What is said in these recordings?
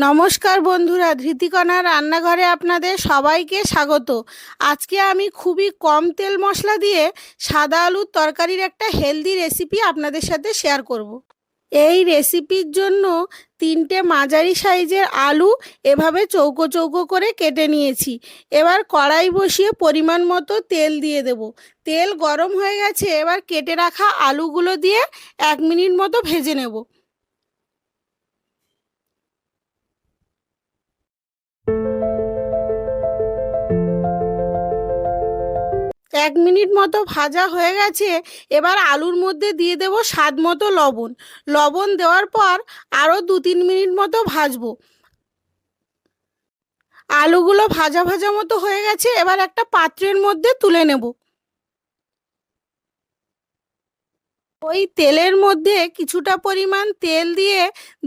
নমস্কার বন্ধুরা, ধৃতিকণা রান্নাঘরে আপনাদের সবাইকে স্বাগত। আজকে আমি খুবই কম তেল মশলা দিয়ে সাদা আলুর তরকারির একটা হেলদি রেসিপি আপনাদের সাথে শেয়ার করব। এই রেসিপির জন্য 3টে মাঝারি সাইজের আলু এভাবে চৌকো চৌকো করে কেটে নিয়েছি। এবার কড়াই বসিয়ে পরিমাণ মতো তেল দিয়ে দেব। তেল গরম হয়ে গেছে, এবার কেটে রাখা আলুগুলো দিয়ে 1 মিনিট মতো ভেজে নেব। 1 মিনিট মতো ভাজা হয়ে গেছে। এবার আলুর মধ্যে দিয়ে দেব স্বাদ মতো লবণ। লবণ দেওয়ার পর আরও 2-3 মিনিট মতো ভাজবো। আলুগুলো ভাজা ভাজা মতো হয়ে গেছে, এবার একটা পাত্রের মধ্যে তুলে নেব। ওই তেলের মধ্যে কিছুটা পরিমাণ তেল দিয়ে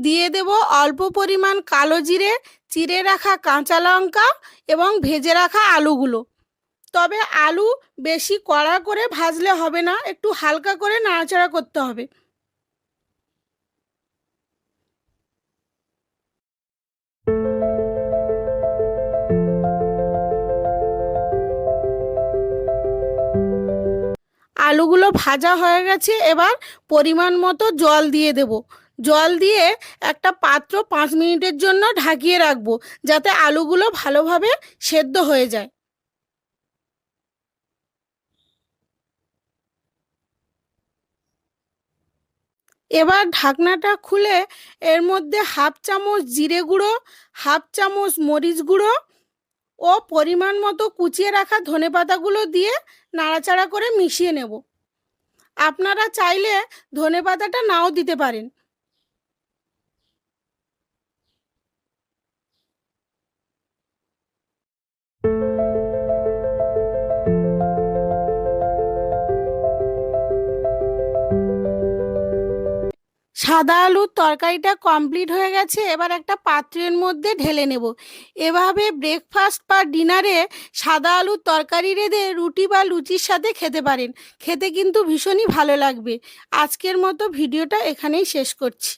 দিয়ে দেব অল্প পরিমাণ কালো জিরে, চিড়ে রাখা কাঁচা লঙ্কা এবং ভেজে রাখা আলুগুলো। তবে আলু বেশি কড়া করে ভাজলে হবে না, একটু হালকা করে নাড়াচাড়া করতে হবে। আলুগুলো ভাজা হয়ে গেছে, এবার পরিমাণ মতো জল দিয়ে দেব। জল দিয়ে একটা পাত্র 5 মিনিটের জন্য ঢাকিয়ে রাখবো, যাতে আলুগুলো ভালোভাবে সেদ্ধ হয়ে যায়। এবার ঢাকনাটা খুলে এর মধ্যে 1/2 চামচ জিরে গুঁড়ো, 1/2 চামচ মরিচ গুঁড়ো ও পরিমাণ মতো কুচিয়ে রাখা ধনেপাতাগুলো দিয়ে নাড়াচাড়া করে মিশিয়ে নেব। আপনারা চাইলে ধনেপাতাটা নাও দিতে পারেন। সাদা আলুর তরকারিটা কমপ্লিট হয়ে গেছে, এবার একটা পাত্রের মধ্যে ঢেলে নেব। এভাবে ব্রেকফাস্ট বা ডিনারে সাদা আলুর তরকারি রেঁধে রুটি বা লুচির সাথে খেতে পারেন। খেতে কিন্তু ভীষণই ভালো লাগবে। আজকের মতো ভিডিওটা এখানেই শেষ করছি।